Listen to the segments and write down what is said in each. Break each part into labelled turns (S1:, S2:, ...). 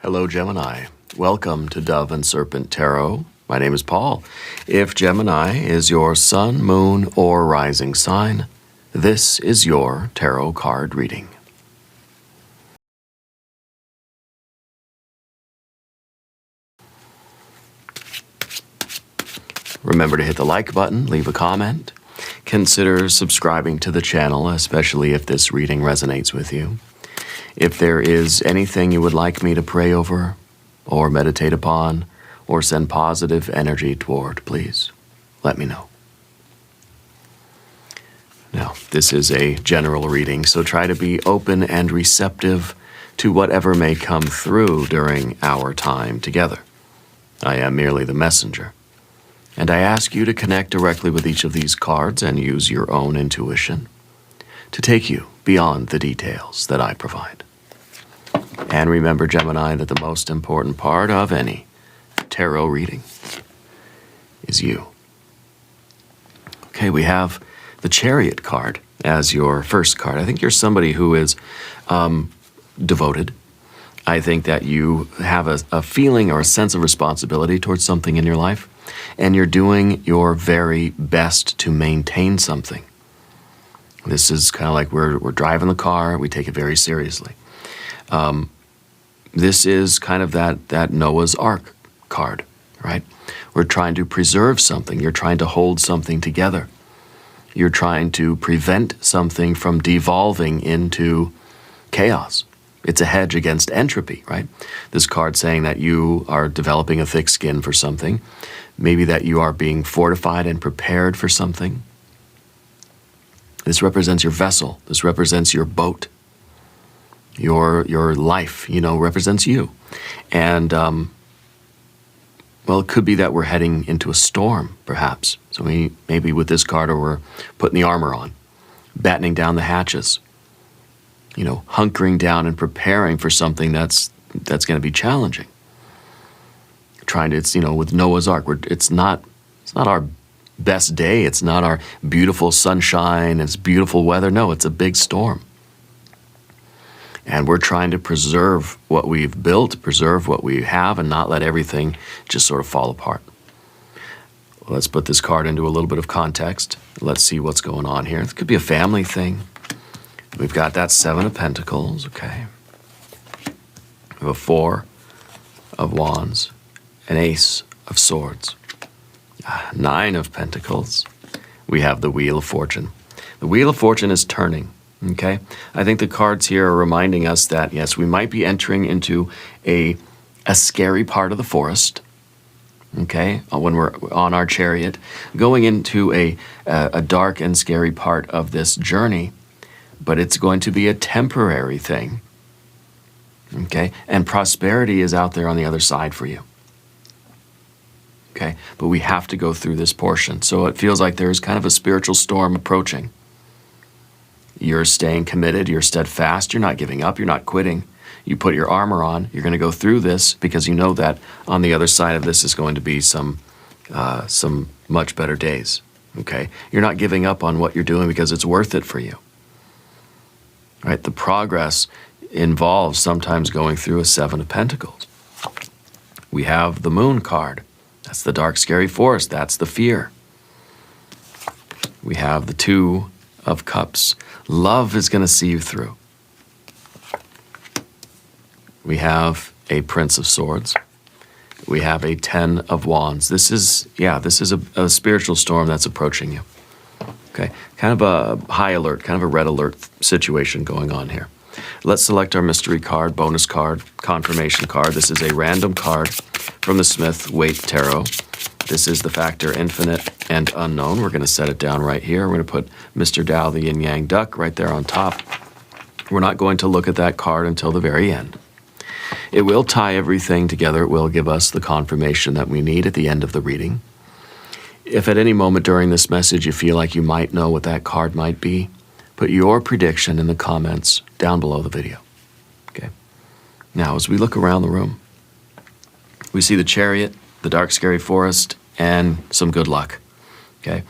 S1: Hello, Gemini. Welcome to Dove and Serpent Tarot. My name is Paul. If Gemini is your sun, moon, or rising sign, this is your tarot card reading. Remember to hit the like button, leave a comment. Consider subscribing to the channel, especially if this reading resonates with you. If there is anything you would like me to pray over, or meditate upon, or send positive energy toward, please let me know. Now, this is a general reading, so try to be open and receptive to whatever may come through during our time together. I am merely the messenger. And I ask you to connect directly with each of these cards and use your own intuition to take you beyond the details that I provide. And remember, Gemini, that the most important part of any tarot reading is you. Okay, we have the Chariot card as your first card. I think you're somebody who is devoted. I think that you have a feeling or a sense of responsibility towards something in your life, and you're doing your very best to maintain something. This is kind of like we're driving the car, we take it very seriously. This is kind of that Noah's Ark card, right? We're trying to preserve something. You're trying to hold something together. You're trying to prevent something from devolving into chaos. It's a hedge against entropy, right? This card saying that you are developing a thick skin for something, maybe that you are being fortified and prepared for something. This represents your vessel. This represents your boat. Your life, represents you. And, well, it could be that we're heading into a storm, perhaps. So maybe with this card, or we're putting the armor on, battening down the hatches, hunkering down and preparing for something that's going to be challenging. Trying to, with Noah's Ark, it's not our best day. It's not our beautiful sunshine. It's beautiful weather. No, it's a big storm. And we're trying to preserve what we've built, preserve what we have, and not let everything just sort of fall apart. Let's put this card into a little bit of context. Let's see what's going on here. It could be a family thing. We've got that Seven of Pentacles, okay. We have a Four of Wands, an Ace of Swords, Nine of Pentacles. We have the Wheel of Fortune. The Wheel of Fortune is turning, okay. I think the cards here are reminding us that, yes, we might be entering into a scary part of the forest, okay, when we're on our chariot, going into a dark and scary part of this journey. But it's going to be a temporary thing, okay? And prosperity is out there on the other side for you, okay? But we have to go through this portion. So it feels like there's kind of a spiritual storm approaching. You're staying committed, you're steadfast, you're not giving up, you're not quitting. You put your armor on, you're going to go through this because you know that on the other side of this is going to be some much better days, okay? You're not giving up on what you're doing because it's worth it for you. Right, the progress involves sometimes going through a Seven of Pentacles. We have the Moon card. That's the dark, scary forest. That's the fear. We have the Two of Cups. Love is going to see you through. We have a Prince of Swords. We have a Ten of Wands. This is a spiritual storm that's approaching you. Okay, kind of a high alert, kind of a red alert situation going on here. Let's select our mystery card, bonus card, confirmation card. This is a random card from the Smith Waite Tarot. This is the factor infinite and unknown. We're going to set it down right here. We're going to put Mr. Tao, the yin yang duck, right there on top. We're not going to look at that card until the very end. It will tie everything together. It will give us the confirmation that we need at the end of the reading. If at any moment during this message you feel like you might know what that card might be, put your prediction in the comments down below the video. Okay. Now, as we look around the room, we see the Chariot, the dark, scary forest, and some good luck. Okay.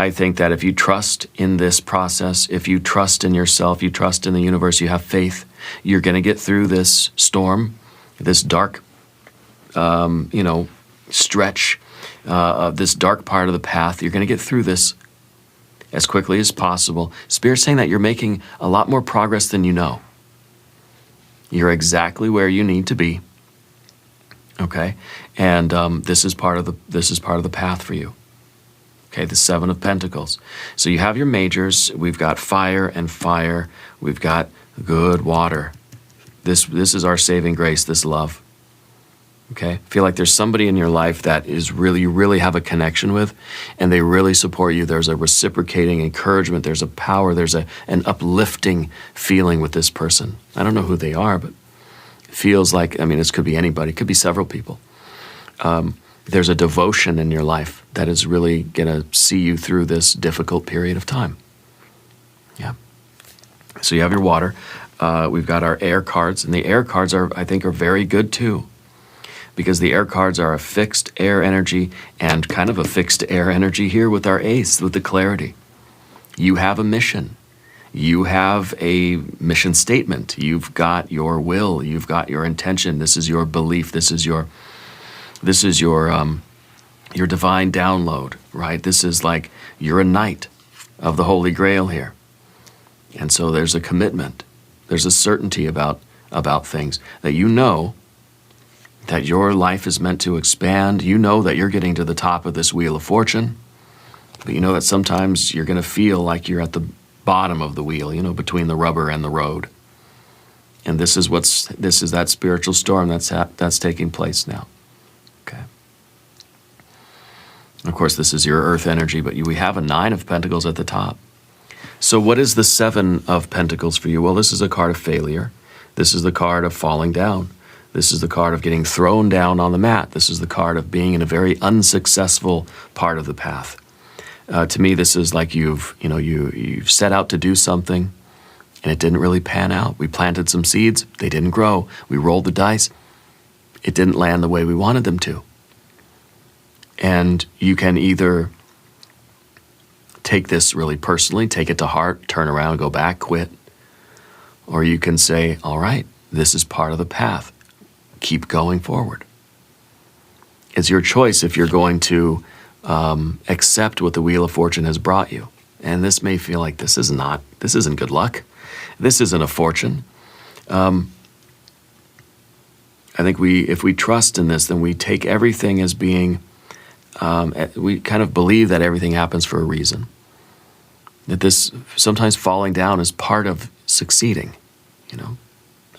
S1: I think that if you trust in this process, if you trust in yourself, you trust in the universe, you have faith, you're going to get through this storm, this dark, stretch, this dark part of the path. You're going to get through this as quickly as possible. Spirit's saying that you're making a lot more progress than you know. You're exactly where you need to be. Okay, and this is part of the path for you. Okay, the Seven of Pentacles. So you have your majors. We've got fire and fire. We've got good water. This is our saving grace. This love. Okay, I feel like there's somebody in your life that is really, you really have a connection with, and they really support you. There's a reciprocating encouragement. There's a power. There's an uplifting feeling with this person. I don't know who they are, but it feels like, I mean, this could be anybody. It could be several people. There's a devotion in your life that is really going to see you through this difficult period of time. Yeah. So you have your water. We've got our air cards, and the air cards I think are very good too, because the air cards are a fixed air energy and kind of a fixed air energy here with our ace, with the clarity. You have a mission. You have a mission statement. You've got your will. You've got your intention. This is your belief. This is your divine download, right? This is like you're a knight of the Holy Grail here. And so there's a commitment. There's a certainty about things that you know that your life is meant to expand. You know that you're getting to the top of this wheel of fortune, but you know that sometimes you're going to feel like you're at the bottom of the wheel, between the rubber and the road. And this is that spiritual storm that's taking place now. Okay. Of course, this is your earth energy, but we have a 9 of Pentacles at the top. So what is the 7 of Pentacles for you? Well, this is a card of failure. This is the card of falling down. This is the card of getting thrown down on the mat. This is the card of being in a very unsuccessful part of the path. To me, this is like you've set out to do something and it didn't really pan out. We planted some seeds, they didn't grow. We rolled the dice, it didn't land the way we wanted them to. And you can either take this really personally, take it to heart, turn around, go back, quit. Or you can say, all right, this is part of the path. Keep going forward. It's your choice if you're going to accept what the Wheel of Fortune has brought you. And this may feel like this isn't good luck. This isn't a fortune. I think if we trust in this, then we take everything as being, we kind of believe that everything happens for a reason. That this, sometimes falling down is part of succeeding,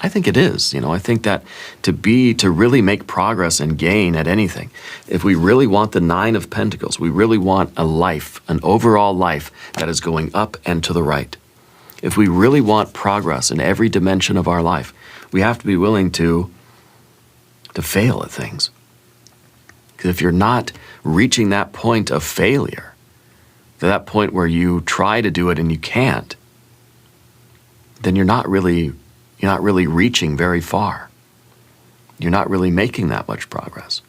S1: I think it is. I think that to really make progress and gain at anything, if we really want the 9 of Pentacles, we really want a life, an overall life that is going up and to the right. If we really want progress in every dimension of our life, we have to be willing to fail at things. Because if you're not reaching that point of failure, to that point where you try to do it and you can't, then you're not really reaching very far. You're not really making that much progress.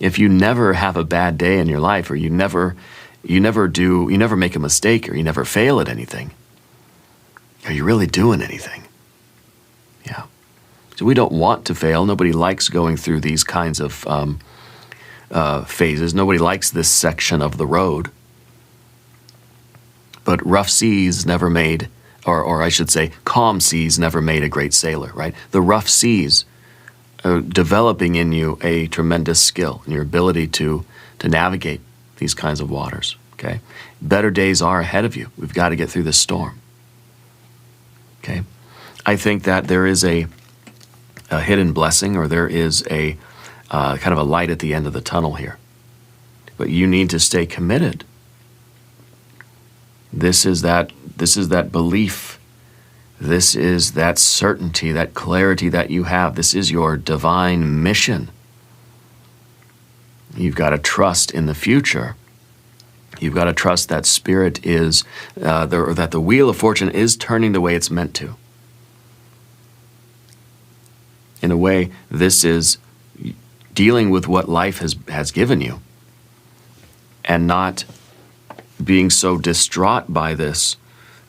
S1: If you never have a bad day in your life, or you never make a mistake, or you never fail at anything, are you really doing anything? Yeah. So we don't want to fail. Nobody likes going through these kinds of phases. Nobody likes this section of the road. But rough seas never made, or I should say, calm seas never made a great sailor, right? The rough seas are developing in you a tremendous skill in your ability to navigate these kinds of waters, okay? Better days are ahead of you. We've got to get through this storm, okay? I think that there is a hidden blessing, or there is a kind of a light at the end of the tunnel here. But you need to stay committed. This is that belief. This is that certainty, that clarity that you have. This is your divine mission. You've got to trust in the future. You've got to trust that Spirit is, that the Wheel of Fortune is turning the way it's meant to. In a way, this is dealing with what life has given you, and not being so distraught by this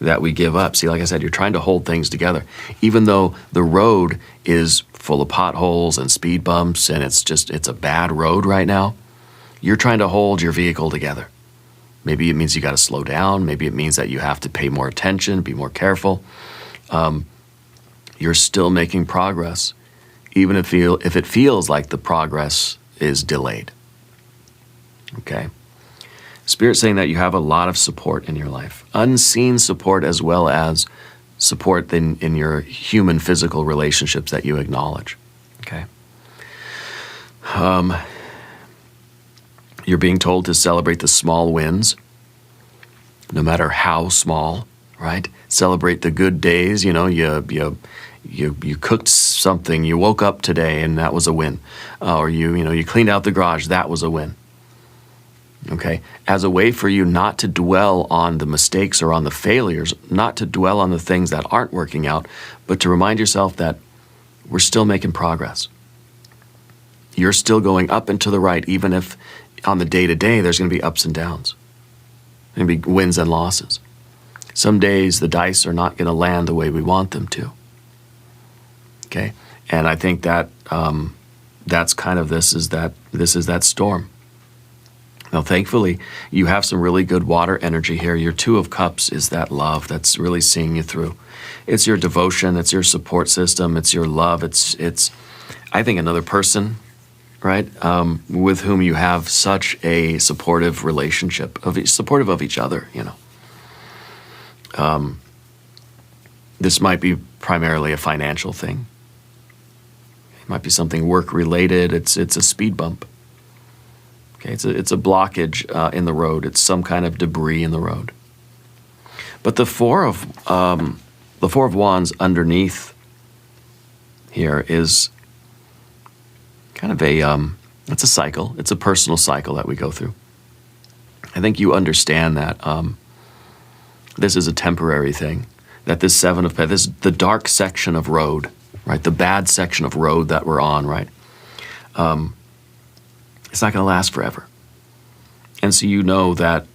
S1: that we give up. See, like I said, you're trying to hold things together. Even though the road is full of potholes and speed bumps and it's a bad road right now, you're trying to hold your vehicle together. Maybe it means you got to slow down. Maybe it means that you have to pay more attention, be more careful. You're still making progress, even if it feels like the progress is delayed. Okay? Spirit's saying that you have a lot of support in your life. Unseen support as well as support in your human physical relationships that you acknowledge. Okay? You're being told to celebrate the small wins, no matter how small, right? Celebrate the good days. You know, you cooked something, you woke up today, and that was a win. Or you cleaned out the garage, that was a win. Okay? As a way for you not to dwell on the mistakes or on the failures, not to dwell on the things that aren't working out, but to remind yourself that we're still making progress. You're still going up and to the right, even if on the day-to-day there's going to be ups and downs. There's going to be wins and losses. Some days the dice are not going to land the way we want them to. Okay? And I think that that's kind of this is that storm. Now, thankfully, you have some really good water energy here. Your Two of Cups is that love that's really seeing you through. It's your devotion. It's your support system. It's your love. It's I think, another person, right, with whom you have such a supportive relationship, supportive of each other, you know. This might be primarily a financial thing. It might be something work-related. It's a speed bump. Okay, it's a blockage in the road. It's some kind of debris in the road. But the Four of Wands underneath here is kind of it's a cycle. It's a personal cycle that we go through. I think you understand that this is a temporary thing. That this Seven of Pentacles, the dark section of road, right? The bad section of road that we're on, right? It's not going to last forever. And so you know that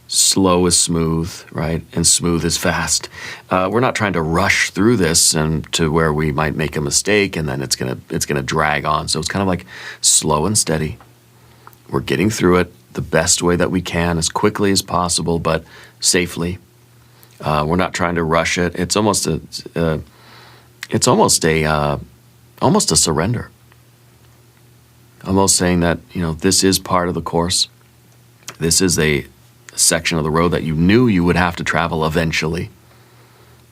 S1: slow is smooth, right? And smooth is fast. We're not trying to rush through this and to where we might make a mistake and then it's gonna drag on. So it's kind of like slow and steady. We're getting through it the best way that we can, as quickly as possible, but safely. We're not trying to rush it. It's almost a surrender. Almost saying that, you know, this is part of the course. This is a section of the road that you knew you would have to travel eventually.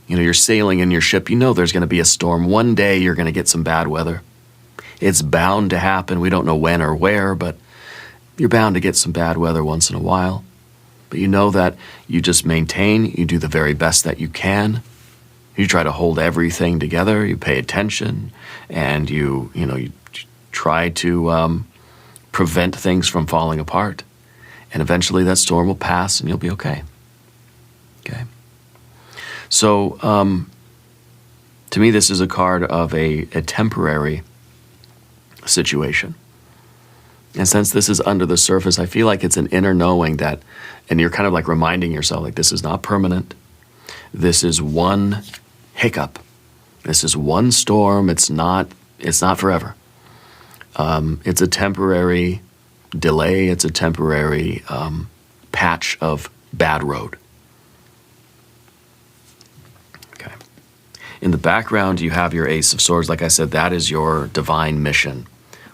S1: You know, you're sailing in your ship. You know there's going to be a storm. One day you're going to get some bad weather. It's bound to happen. We don't know when or where, but you're bound to get some bad weather once in a while. But you know that you just maintain. You do the very best that you can. You try to hold everything together. You pay attention, and you try to prevent things from falling apart. And eventually that storm will pass and you'll be okay. Okay? So, to me, this is a card of a temporary situation. And since this is under the surface, I feel like it's an inner knowing that, and you're kind of like reminding yourself, like, this is not permanent. This is one hiccup. This is one storm. It's not forever. It's a temporary delay. It's a temporary patch of bad road. Okay. In the background, you have your Ace of Swords. Like I said, that is your divine mission.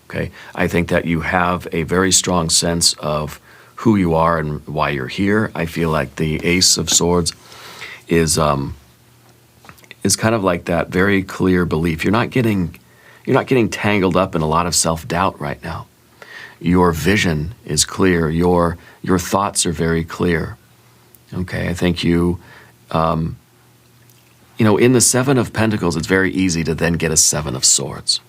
S1: Okay. I think that you have a very strong sense of who you are and why you're here. I feel like the Ace of Swords is kind of like that very clear belief. You're not getting tangled up in a lot of self-doubt right now. Your vision is clear. Your thoughts are very clear. Okay, I think in the Seven of Pentacles, it's very easy to then get a Seven of Swords.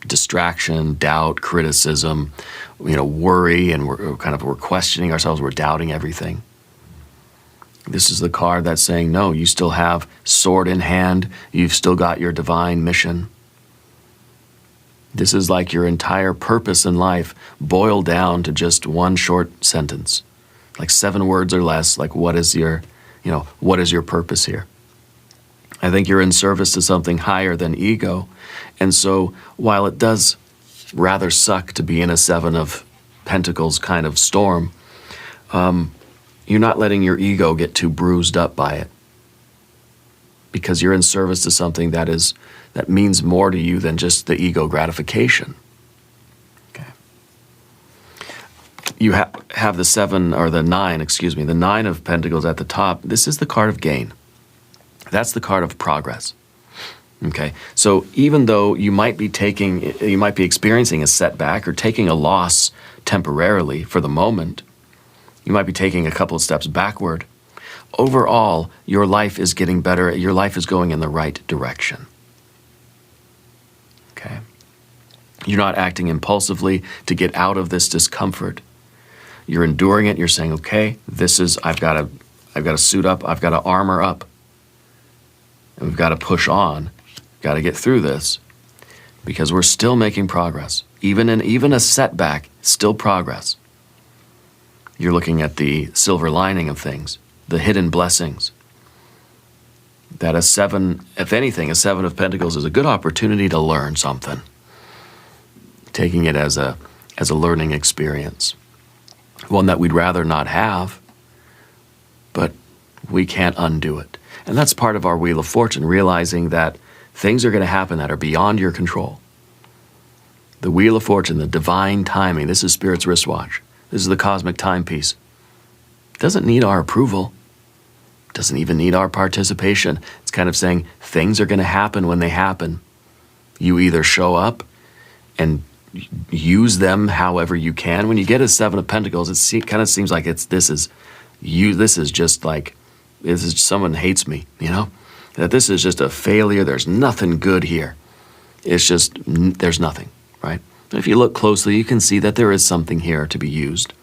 S1: Distraction, doubt, criticism, worry, and we're questioning ourselves. We're doubting everything. This is the card that's saying, no, you still have sword in hand. You've still got your divine mission. This is like your entire purpose in life boiled down to just one short sentence. like 7 words or less. Like, what is your, what is your purpose here? I think you're in service to something higher than ego. And so while it does rather suck to be in a 7 of Pentacles kind of storm, you're not letting your ego get too bruised up by it, because you're in service to something that means more to you than just the ego gratification. Okay. You have the 7 or the 9, excuse me, the 9 of Pentacles at the top. This is the card of gain. That's the card of progress. Okay. So even though you might be experiencing a setback or taking a loss temporarily for the moment, you might be taking a couple of steps backward. Overall, your life is getting better. Your life is going in the right direction. Okay. You're not acting impulsively to get out of this discomfort. You're enduring it. You're saying, okay, I've got to suit up. I've got to armor up. And we've got to push on. Got to get through this, because we're still making progress. Even a setback, still progress. You're looking at the silver lining of things, the hidden blessings. That a 7, if anything, a 7 of Pentacles is a good opportunity to learn something. Taking it as a learning experience. One that we'd rather not have, but we can't undo it. And that's part of our Wheel of Fortune, realizing that things are going to happen that are beyond your control. The Wheel of Fortune, the divine timing, this is Spirit's wristwatch. This is the cosmic timepiece. It doesn't need our approval. It doesn't even need our participation. It's kind of saying things are going to happen when they happen. You either show up and use them however you can. When you get a 7 of Pentacles, it kind of seems like this is someone hates me, that this is just a failure. There's nothing good here. It's just, there's nothing, right? But if you look closely, you can see that there is something here to be used.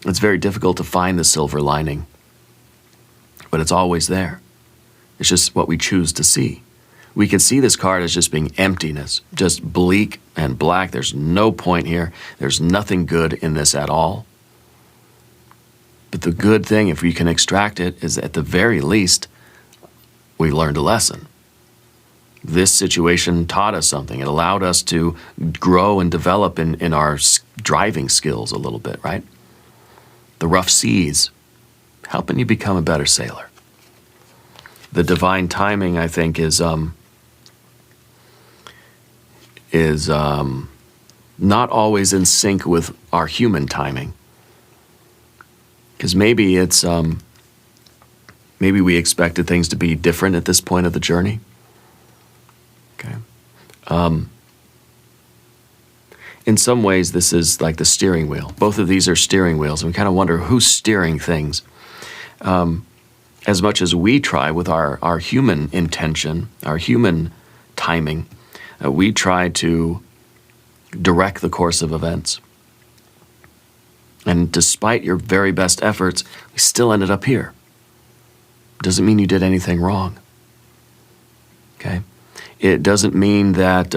S1: It's very difficult to find the silver lining, but it's always there. It's just what we choose to see. We could see this card as just being emptiness, just bleak and black. There's no point here. There's nothing good in this at all. But the good thing, if we can extract it, is at the very least, we learned a lesson. This situation taught us something. It allowed us to grow and develop in our driving skills a little bit, right? The rough seas, helping you become a better sailor. The divine timing, I think, is not always in sync with our human timing. Because maybe maybe we expected things to be different at this point of the journey. Okay. In some ways, this is like the steering wheel. Both of these are steering wheels, and we kind of wonder who's steering things. As much as we try with our human intention, our human timing, we try to direct the course of events. And despite your very best efforts, we still ended up here. Doesn't mean you did anything wrong. Okay? It doesn't mean that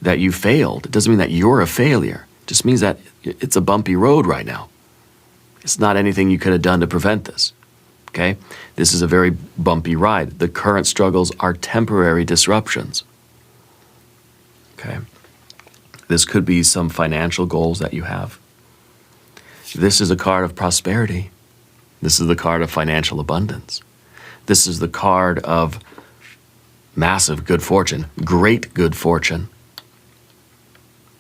S1: that you failed. It doesn't mean that you're a failure. It just means that it's a bumpy road right now. It's not anything you could have done to prevent this. Okay? This is a very bumpy ride. The current struggles are temporary disruptions. Okay? This could be some financial goals that you have. This is a card of prosperity. This is the card of financial abundance. This is the card of massive good fortune, great good fortune.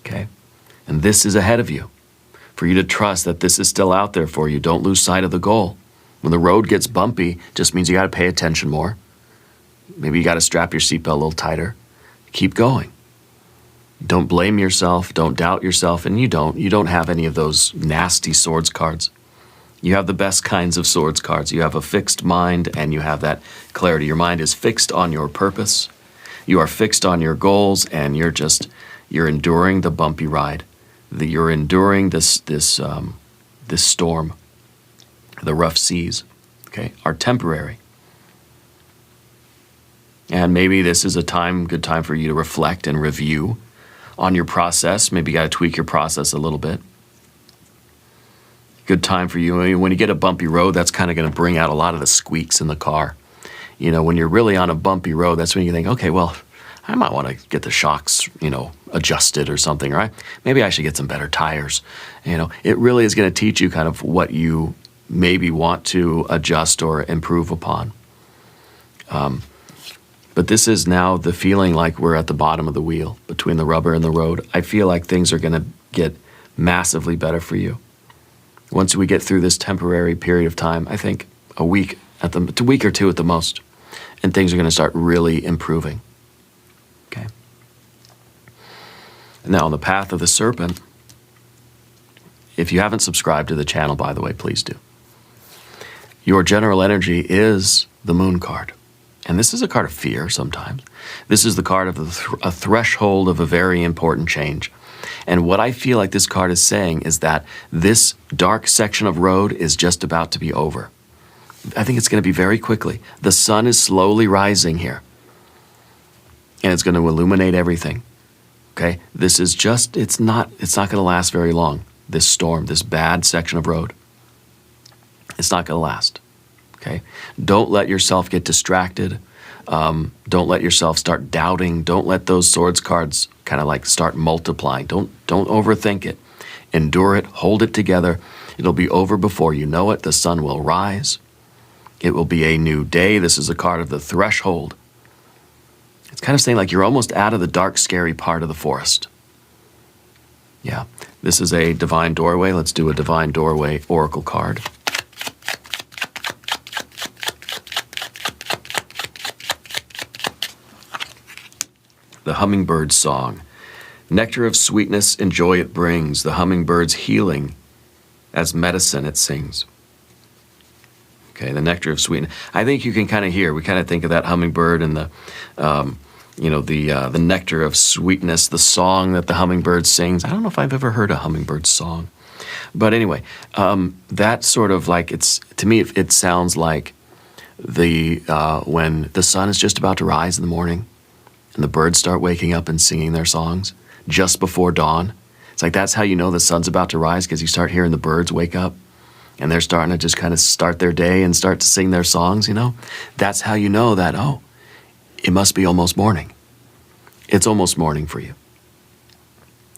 S1: Okay? And this is ahead of you. For you to trust that this is still out there for you. Don't lose sight of the goal. When the road gets bumpy, it just means you got to pay attention more. Maybe you got to strap your seatbelt a little tighter. Keep going. Don't blame yourself. Don't doubt yourself. And you don't have any of those nasty swords cards. You have the best kinds of swords cards. You have a fixed mind and you have that clarity. Your mind is fixed on your purpose. You are fixed on your goals, and you're enduring the bumpy ride. You're enduring this storm. The rough seas, okay, are temporary. And maybe this is a good time for you to reflect and review on your process. Maybe you got to tweak your process a little bit. Good time for you. I mean, when you get a bumpy road, that's kind of going to bring out a lot of the squeaks in the car. You know, when you're really on a bumpy road, that's when you think, okay, well, I might want to get the shocks, you know, adjusted or something, right? Maybe I should get some better tires. You know, it really is going to teach you kind of what you maybe want to adjust or improve upon. But this is now the feeling like we're at the bottom of the wheel between the rubber and the road. I feel like things are going to get massively better for you. Once we get through this temporary period of time, I think a week or two at the most, and things are going to start really improving. Okay. Now, on the path of the serpent, if you haven't subscribed to the channel, by the way, please do. Your general energy is the moon card. And this is a card of fear sometimes. This is the card of a threshold of a very important change. And what I feel like this card is saying is that this dark section of road is just about to be over. I think it's going to be very quickly. The sun is slowly rising here. And it's going to illuminate everything. Okay? This is just, it's not going to last very long. This storm, this bad section of road. It's not going to last. Okay? Don't let yourself get distracted. Don't let yourself start doubting. Don't let those swords cards kind of like start multiplying. Don't overthink it. Endure it. Hold it together. It'll be over before you know it. The sun will rise. It will be a new day. This is a card of the threshold. It's kind of saying like you're almost out of the dark, scary part of the forest. Yeah. This is a divine doorway. Let's do a divine doorway oracle card. The hummingbird song. Nectar of sweetness and joy it brings. The hummingbird's healing as medicine it sings. Okay, the nectar of sweetness. I think you can kind of hear, we kind of think of that hummingbird and the, the nectar of sweetness, the song that the hummingbird sings. I don't know if I've ever heard a hummingbird song. But anyway, that sort of like, to me, it sounds like when the sun is just about to rise in the morning, and the birds start waking up and singing their songs just before dawn. It's like that's how you know the sun's about to rise, because you start hearing the birds wake up and they're starting to just kind of start their day and start to sing their songs, you know? That's how you know that, oh, it must be almost morning. It's almost morning for you.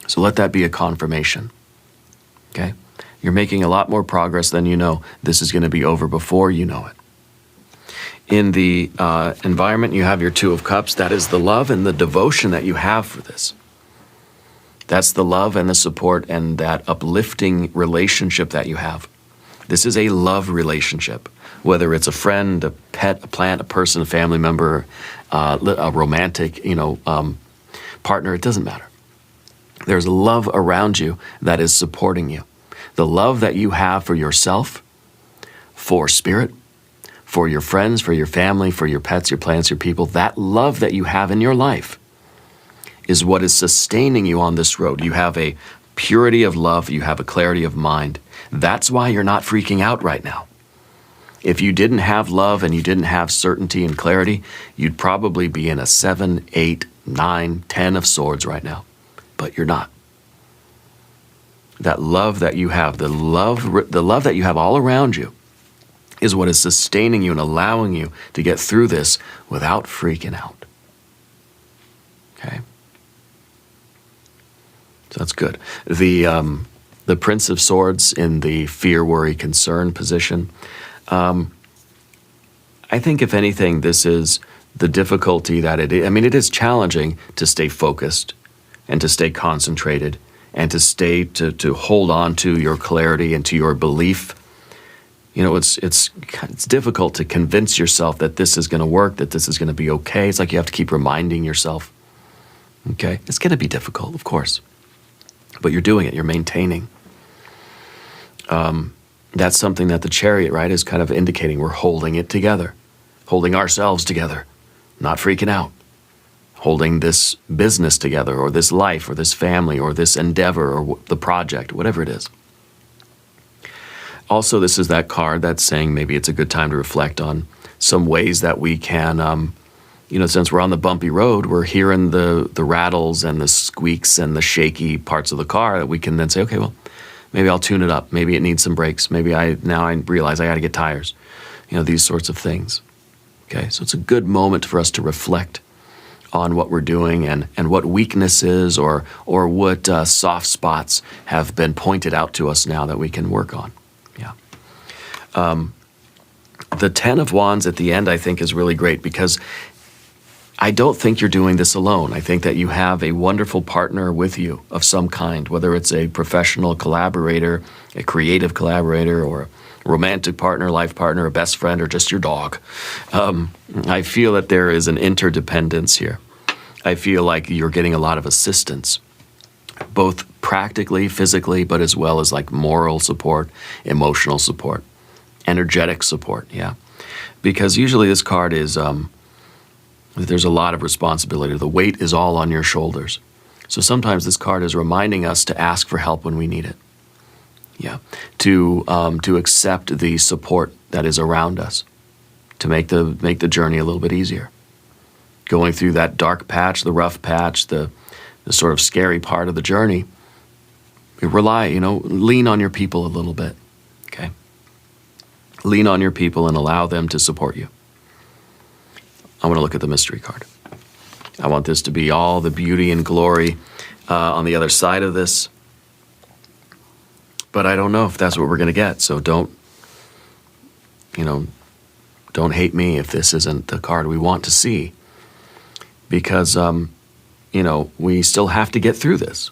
S1: So let that be a confirmation, okay? You're making a lot more progress than you know. This is going to be over before you know it. In the environment, you have your Two of Cups. That is the love and the devotion that you have for this. That's the love and the support and that uplifting relationship that you have. This is a love relationship, whether it's a friend, a pet, a plant, a person, a family member, a romantic, partner. It doesn't matter. There's love around you that is supporting you. The love that you have for yourself, for spirit, for your friends, for your family, for your pets, your plants, your people, that love that you have in your life is what is sustaining you on this road. You have a purity of love. You have a clarity of mind. That's why you're not freaking out right now. If you didn't have love and you didn't have certainty and clarity, you'd probably be in a 7, 8, 9, 10 of swords right now. But you're not. That love that you have, the love that you have all around you, is what is sustaining you and allowing you to get through this without freaking out. Okay? So that's good. The Prince of Swords in the fear, worry, concern position. I think if anything, this is the difficulty that it is. I mean, it is challenging to stay focused and to stay concentrated and to hold on to your clarity and to your belief. You know, it's difficult to convince yourself that this is going to work, that this is going to be okay. It's like you have to keep reminding yourself. Okay? It's going to be difficult, of course. But you're doing it. You're maintaining. That's something that the chariot, right, is kind of indicating. We're holding it together. Holding ourselves together. Not freaking out. Holding this business together, or this life, or this family, or this endeavor, or the project, whatever it is. Also, this is that card that's saying maybe it's a good time to reflect on some ways that we can, since we're on the bumpy road, we're hearing the rattles and the squeaks and the shaky parts of the car, that we can then say, okay, well, Maybe I'll tune it up. Maybe it needs some brakes. Maybe now I realize I got to get tires. These sorts of things. Okay, so it's a good moment for us to reflect on what we're doing and what weaknesses or what soft spots have been pointed out to us now that we can work on. Yeah. The Ten of Wands at the end, I think, is really great because I don't think you're doing this alone. I think that you have a wonderful partner with you of some kind, whether it's a professional collaborator, a creative collaborator, or a romantic partner, life partner, a best friend, or just your dog. I feel that there is an interdependence here. I feel like you're getting a lot of assistance, both practically, physically, but as well as like moral support, emotional support, energetic support, yeah. Because usually this card is, there's a lot of responsibility. The weight is all on your shoulders. So sometimes this card is reminding us to ask for help when we need it. Yeah, to accept the support that is around us, to make the journey a little bit easier. Going through that dark patch, the rough patch, the sort of scary part of the journey, lean on your people a little bit, okay? Lean on your people and allow them to support you. I want to look at the mystery card. I want this to be all the beauty and glory on the other side of this. But I don't know if that's what we're going to get. So don't hate me if this isn't the card we want to see. Because, we still have to get through this.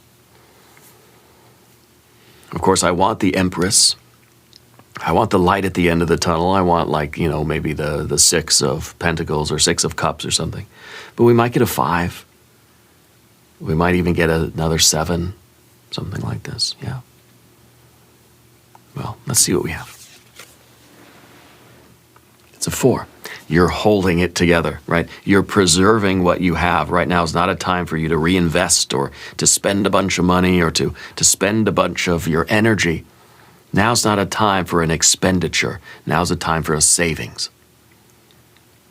S1: Of course, I want the Empress. I want the light at the end of the tunnel. I want maybe the Six of Pentacles or Six of Cups or something. But we might get a 5. We might even get another 7, something like this, yeah. Well, let's see what we have. It's a 4. You're holding it together, right? You're preserving what you have. Right now is not a time for you to reinvest or to spend a bunch of money or to spend a bunch of your energy. Now's not a time for an expenditure. Now's a time for a savings.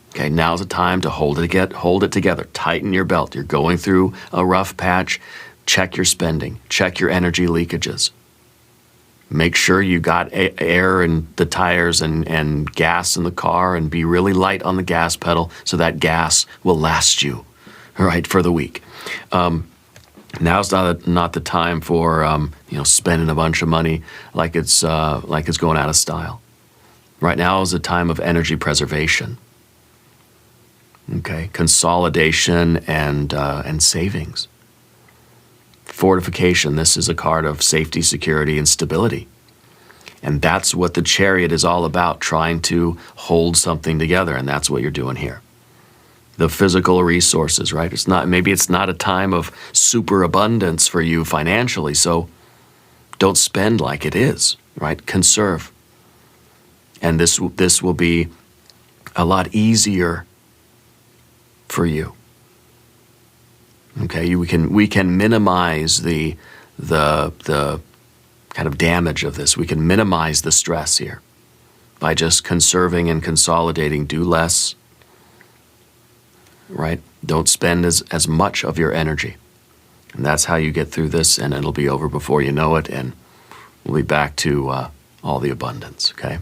S1: Okay, now's a time to hold it together. Tighten your belt. You're going through a rough patch. Check your spending. Check your energy leakages. Make sure you got air in the tires and gas in the car, and be really light on the gas pedal so that gas will last you, right, for the week. Now's not the time for spending a bunch of money like it's going out of style. Right now is a time of energy preservation. Okay, consolidation and savings. Fortification. This is a card of safety, security, and stability. And that's what the Chariot is all about, trying to hold something together, and that's what you're doing here. The physical resources, right? Maybe it's not a time of super abundance for you financially, so don't spend like it is, right? Conserve. And this will be a lot easier for you. Okay, we can minimize the kind of damage of this. We can minimize the stress here by just conserving and consolidating. Do less, right? Don't spend as much of your energy. And that's how you get through this, and it'll be over before you know it, and we'll be back to all the abundance, okay?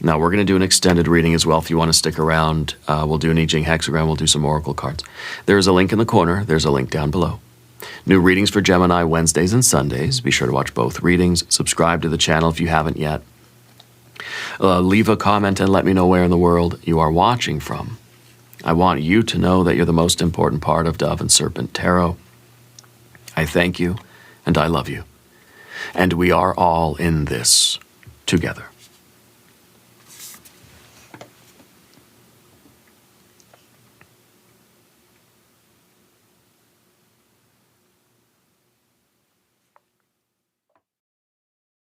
S1: Now, we're going to do an extended reading as well. If you want to stick around, we'll do an I Ching hexagram. We'll do some oracle cards. There's a link in the corner. There's a link down below. New readings for Gemini Wednesdays and Sundays. Be sure to watch both readings. Subscribe to the channel if you haven't yet. Leave a comment and let me know where in the world you are watching from. I want you to know that you're the most important part of Dove and Serpent Tarot. I thank you, and I love you. And we are all in this together.